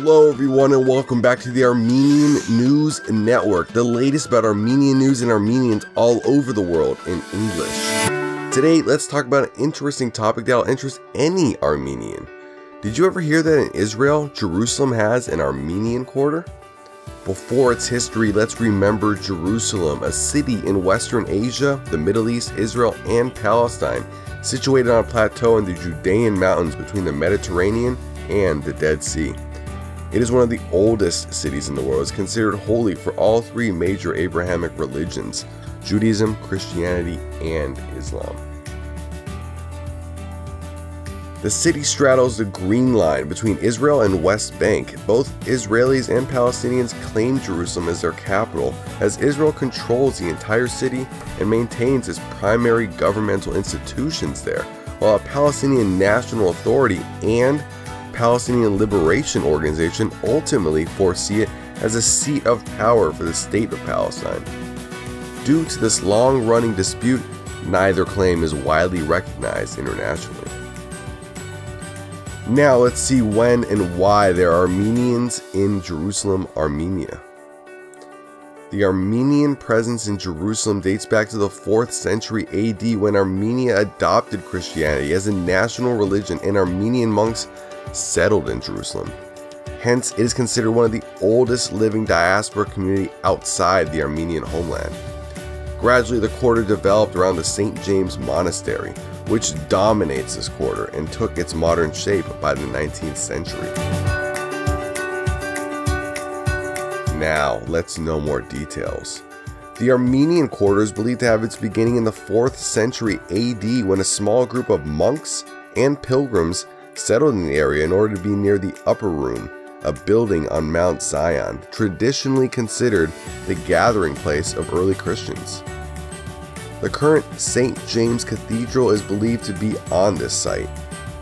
Hello everyone and welcome back to the Armenian News Network, the latest about Armenian news and Armenians all over the world in English. Today, let's talk about an interesting topic that will interest any Armenian. Did you ever hear that in Israel, Jerusalem has an Armenian Quarter? Before its history, let's remember Jerusalem, a city in Western Asia, the Middle East, Israel, and Palestine, situated on a plateau in the Judean mountains between the Mediterranean and the Dead Sea. It is one of the oldest cities in the world. It's considered holy for all three major Abrahamic religions, Judaism, Christianity, and Islam. The city straddles the Green Line between Israel and West Bank. Both Israelis and Palestinians claim Jerusalem as their capital, as Israel controls the entire city and maintains its primary governmental institutions there, while a Palestinian National Authority and Palestinian Liberation Organization ultimately foresee it as a seat of power for the state of Palestine. Due to this long-running dispute, neither claim is widely recognized internationally. Now let's see when and why there are Armenians in Jerusalem, Armenia. The Armenian presence in Jerusalem dates back to the 4th century AD, when Armenia adopted Christianity as a national religion and Armenian monks settled in Jerusalem. Hence, it is considered one of the oldest living diaspora community outside the Armenian homeland. Gradually, the quarter developed around the St. James Monastery, which dominates this quarter and took its modern shape by the 19th century. Now, let's know more details. The Armenian Quarter is believed to have its beginning in the 4th century AD, when a small group of monks and pilgrims settled in the area in order to be near the Upper Room, a building on Mount Zion, traditionally considered the gathering place of early Christians. The current St. James Cathedral is believed to be on this site.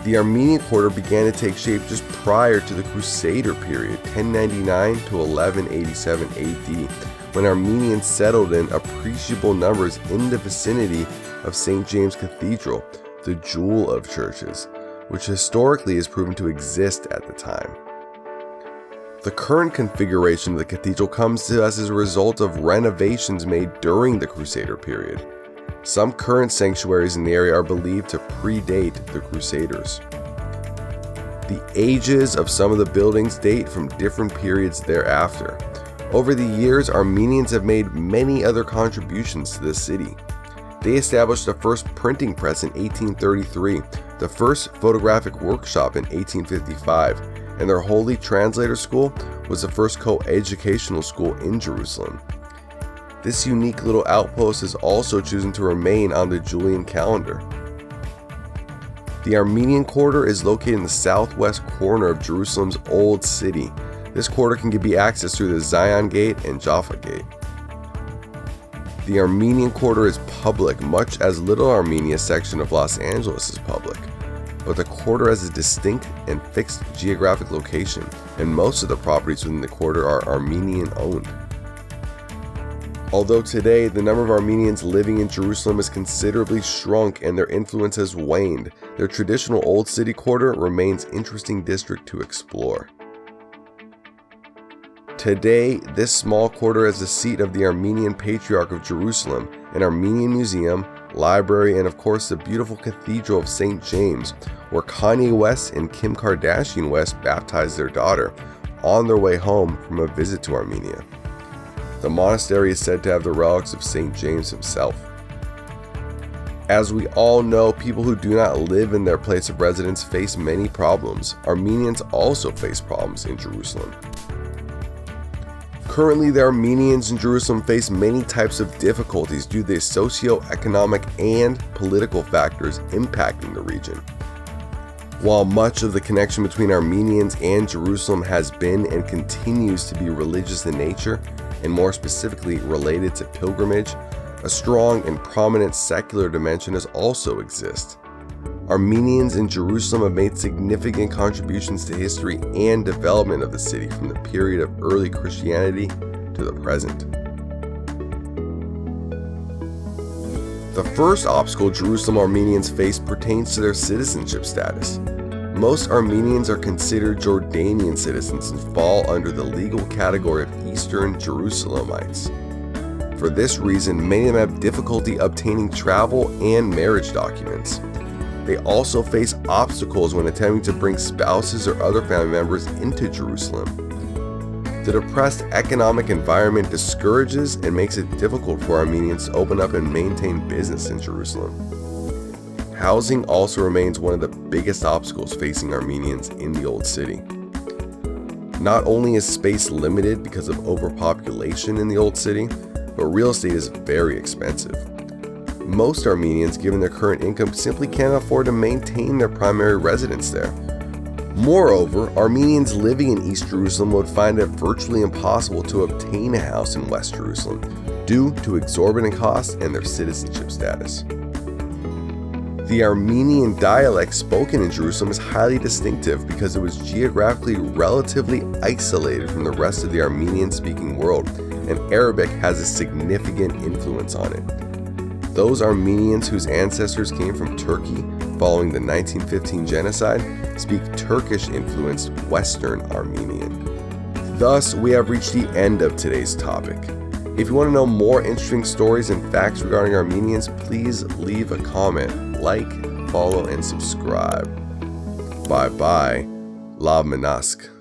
The Armenian Quarter began to take shape just prior to the Crusader period, 1099 to 1187 AD, when Armenians settled in appreciable numbers in the vicinity of St. James Cathedral, the jewel of churches, which historically is proven to exist at the time. The current configuration of the cathedral comes to us as a result of renovations made during the Crusader period. Some current sanctuaries in the area are believed to predate the Crusaders. The ages of some of the buildings date from different periods thereafter. Over the years, Armenians have made many other contributions to the city. They established the first printing press in 1833, the first photographic workshop in 1855, and their Holy Translator School was the first co-educational school in Jerusalem. This unique little outpost has also chosen to remain on the Julian calendar. The Armenian Quarter is located in the southwest corner of Jerusalem's Old City. This quarter can be accessed through the Zion Gate and Jaffa Gate. The Armenian Quarter is public, much as Little Armenia section of Los Angeles is public, but the quarter has a distinct and fixed geographic location, and most of the properties within the quarter are Armenian owned. Although today the number of Armenians living in Jerusalem has considerably shrunk and their influence has waned, their traditional Old City Quarter remains an interesting district to explore. Today, this small quarter is the seat of the Armenian Patriarch of Jerusalem, an Armenian museum, library, and of course the beautiful Cathedral of St. James, where Kanye West and Kim Kardashian West baptized their daughter on their way home from a visit to Armenia. The monastery is said to have the relics of St. James himself. As we all know, people who do not live in their place of residence face many problems. Armenians also face problems in Jerusalem. Currently, the Armenians in Jerusalem face many types of difficulties due to the socio-economic and political factors impacting the region. While much of the connection between Armenians and Jerusalem has been and continues to be religious in nature, and more specifically related to pilgrimage, a strong and prominent secular dimension has also exists. Armenians in Jerusalem have made significant contributions to history and development of the city from the period of early Christianity to the present. The first obstacle Jerusalem Armenians face pertains to their citizenship status. Most Armenians are considered Jordanian citizens and fall under the legal category of Eastern Jerusalemites. For this reason, many of them have difficulty obtaining travel and marriage documents. They also face obstacles when attempting to bring spouses or other family members into Jerusalem. The depressed economic environment discourages and makes it difficult for Armenians to open up and maintain business in Jerusalem. Housing also remains one of the biggest obstacles facing Armenians in the Old City. Not only is space limited because of overpopulation in the Old City, but real estate is very expensive. Most Armenians, given their current income, simply can't afford to maintain their primary residence there. Moreover, Armenians living in East Jerusalem would find it virtually impossible to obtain a house in West Jerusalem due to exorbitant costs and their citizenship status. The Armenian dialect spoken in Jerusalem is highly distinctive because it was geographically relatively isolated from the rest of the Armenian-speaking world, and Arabic has a significant influence on it. Those Armenians whose ancestors came from Turkey following the 1915 genocide speak Turkish-influenced Western Armenian. Thus, we have reached the end of today's topic. If you want to know more interesting stories and facts regarding Armenians, please leave a comment, like, follow, and subscribe. Bye-bye. Lav Minask.